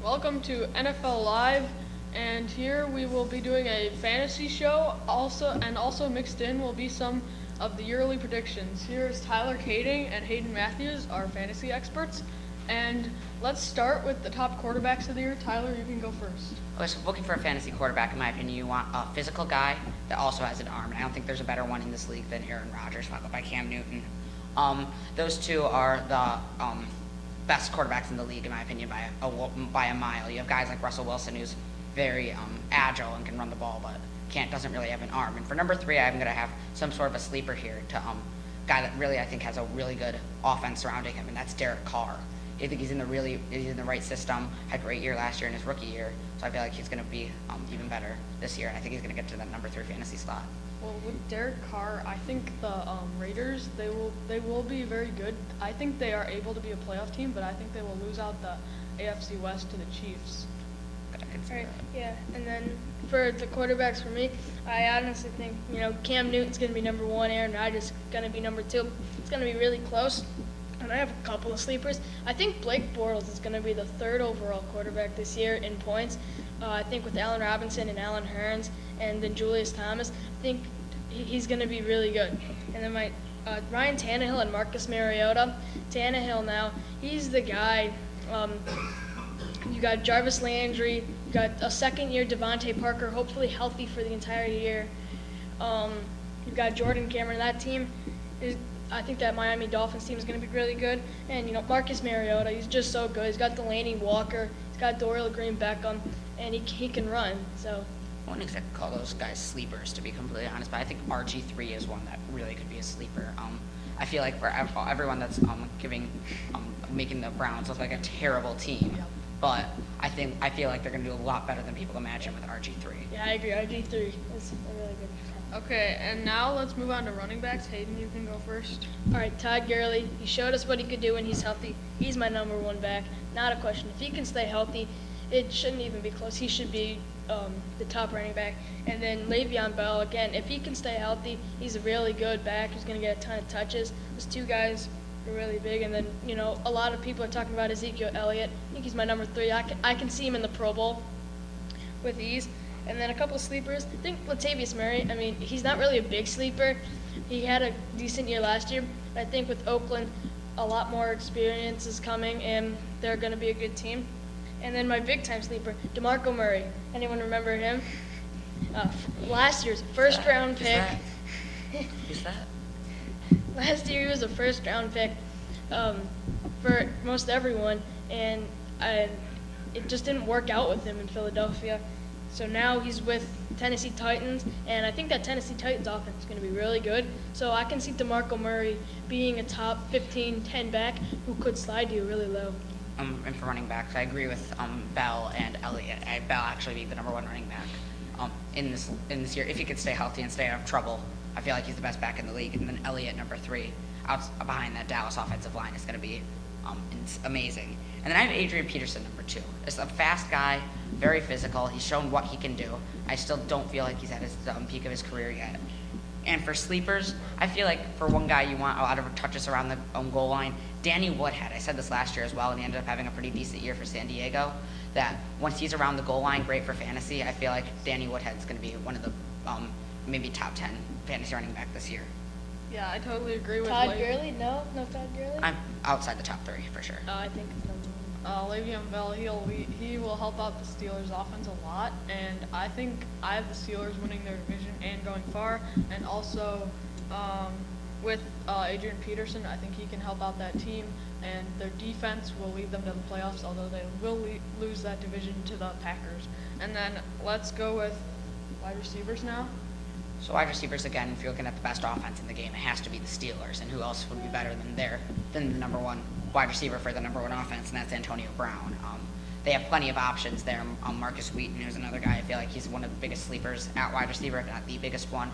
Welcome to NFL Live, and here we will be doing a fantasy show. Also mixed in will be some of the yearly predictions. Here's Tyler Kading and Hayden Matthews, our fantasy experts. And let's start with the top quarterbacks of the year. Tyler, you can go first. Okay, so looking for a fantasy quarterback, in my opinion, you want a physical guy that also has an arm. I don't think there's a better one in this league than Aaron Rodgers, followed by Cam Newton. Those two are the best quarterbacks in the league, in my opinion, by a mile. You have guys like Russell Wilson, who's very agile and can run the ball, but doesn't really have an arm. And for number 3, I'm going to have some sort of a sleeper here to guy that really I think has a really good offense surrounding him, and that's Derek Carr. I think he's in the right system. Had a great year last year in his rookie year, so I feel like he's going to be even better this year, and I think he's going to get to that number 3 fantasy slot. Well, with Derek Carr, I think the Raiders they will be very good. I think they are able to be a playoff team, but I think they will lose out the AFC West to the Chiefs. Right, yeah, and then for the quarterbacks for me, I honestly think, Cam Newton's going to be number 1, Aaron Rodgers is going to be number 2. It's going to be really close, and I have a couple of sleepers. I think Blake Bortles is going to be the 3rd overall quarterback this year in points. I think with Allen Robinson and Allen Hurns and then Julius Thomas, I think he's going to be really good. And then my Ryan Tannehill and Marcus Mariota. Tannehill now, he's the guy. You got Jarvis Landry, you got a second-year Devontae Parker, hopefully healthy for the entire year. You've got Jordan Cameron. That team I think that Miami Dolphins team is going to be really good. And, Marcus Mariota, he's just so good. He's got Delaney Walker, he's got Dorial Green-Beckham, and he can run. So I wouldn't exactly call those guys sleepers, to be completely honest, but I think RG3 is one that really could be a sleeper. I feel like for everyone that's making the Browns look like a terrible team, but I feel like they're going to do a lot better than people imagine with RG3. yeah, I agree. RG3 is a really good. Okay, and now let's move on to running backs. Hayden, you can go first. All right, Todd Gurley. He showed us what he could do when he's healthy. He's my number 1 back. Not a question. If he can stay healthy, it shouldn't even be close. He should be the top running back. And then Le'Veon Bell, again, if he can stay healthy, he's a really good back. He's going to get a ton of touches. Those two guys are really big. And then, a lot of people are talking about Ezekiel Elliott. I think he's my number 3. I can see him in the Pro Bowl with ease. And then a couple of sleepers. I think Latavius Murray, he's not really a big sleeper. He had a decent year last year. I think with Oakland, a lot more experience is coming, and they're going to be a good team. And then my big-time sleeper, DeMarco Murray. Anyone remember him? Last year's first-round pick. Who's that? Last year he was a first-round pick for most everyone, and it just didn't work out with him in Philadelphia. So now he's with Tennessee Titans, and I think that Tennessee Titans offense is going to be really good. So I can see DeMarco Murray being a top 15, 10 back who could slide you really low. And for running backs, I agree with Bell and Elliott. Bell actually being the number 1 running back in this year. If he could stay healthy and stay out of trouble, I feel like he's the best back in the league. And then Elliott, number 3, out behind that Dallas offensive line, is going to be it's amazing. And then I have Adrian Peterson, number 2. It's a fast guy, very physical. He's shown what he can do. I still don't feel like he's at his peak of his career yet. And for sleepers, I feel like for one guy you want a lot of touches around the goal line, Danny Woodhead. I said this last year as well, and he ended up having a pretty decent year for San Diego. That once he's around the goal line, great for fantasy. I feel like Danny Woodhead's going to be one of the maybe top 10 fantasy running back this year. Yeah, I totally agree with Todd Gurley? No Todd Gurley? I'm outside the top 3 for sure. I think it's number 1. Le'Veon Bell, he will help out the Steelers' offense a lot, and I think I have the Steelers winning their division and going far. And also with Adrian Peterson, I think he can help out that team, and their defense will lead them to the playoffs, although they will lose that division to the Packers. And then let's go with wide receivers now. So wide receivers, again, if you're looking at the best offense in the game, it has to be the Steelers. And who else would be better than the number 1 wide receiver for the number 1 offense, and that's Antonio Brown. They have plenty of options there. Marcus Wheaton, who's another guy, I feel like he's one of the biggest sleepers at wide receiver, if not the biggest one.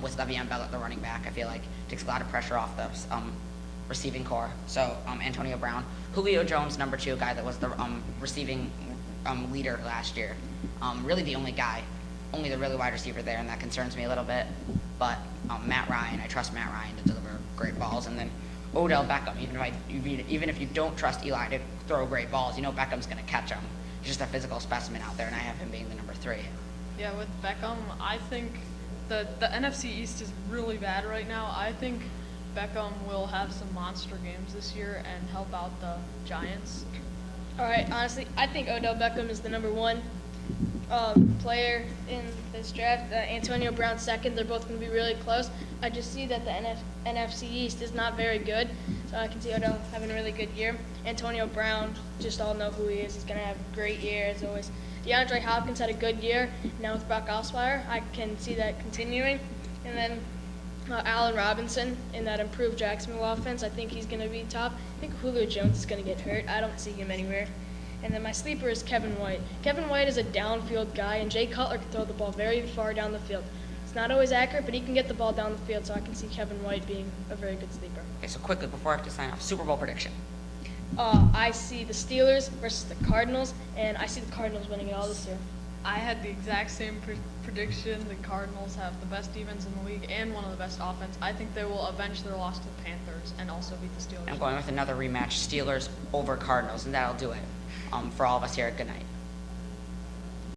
With Le'Veon Bell at the running back, I feel like takes a lot of pressure off the receiving core. So Antonio Brown. Julio Jones, number 2, guy that was the receiving leader last year. Really the only the really wide receiver there, and that concerns me a little bit. But Matt Ryan, I trust Matt Ryan to deliver great balls. And then Odell Beckham, even if you don't trust Eli to throw great balls. You know Beckham's going to catch him. He's just a physical specimen out there, and I have him being the number 3. Yeah, with Beckham, I think the NFC East is really bad right now. I think Beckham will have some monster games this year and help out the Giants. All right, honestly, I think Odell Beckham is the number 1 player in this draft. Antonio Brown second. They're both going to be really close. I just see that the NFC East is not very good, so I can see Odell having a really good year. Antonio Brown, just all know who he is. He's going to have a great year as always. DeAndre Hopkins had a good year. Now with Brock Osweiler, I can see that continuing. And then Allen Robinson in that improved Jacksonville offense, I think he's going to be top. I think Julio Jones is going to get hurt. I don't see him anywhere. And then my sleeper is Kevin White. Kevin White is a downfield guy, and Jay Cutler can throw the ball very far down the field. It's not always accurate, but he can get the ball down the field, so I can see Kevin White being a very good sleeper. Okay, so quickly, before I have to sign off, Super Bowl prediction. I see the Steelers versus the Cardinals, and I see the Cardinals winning it all this year. I had the exact same prediction. The Cardinals have the best defense in the league and one of the best offense. I think they will avenge their loss to the Panthers and also beat the Steelers. I'm going with another rematch, Steelers over Cardinals, and that'll do it for all of us here at Good Night.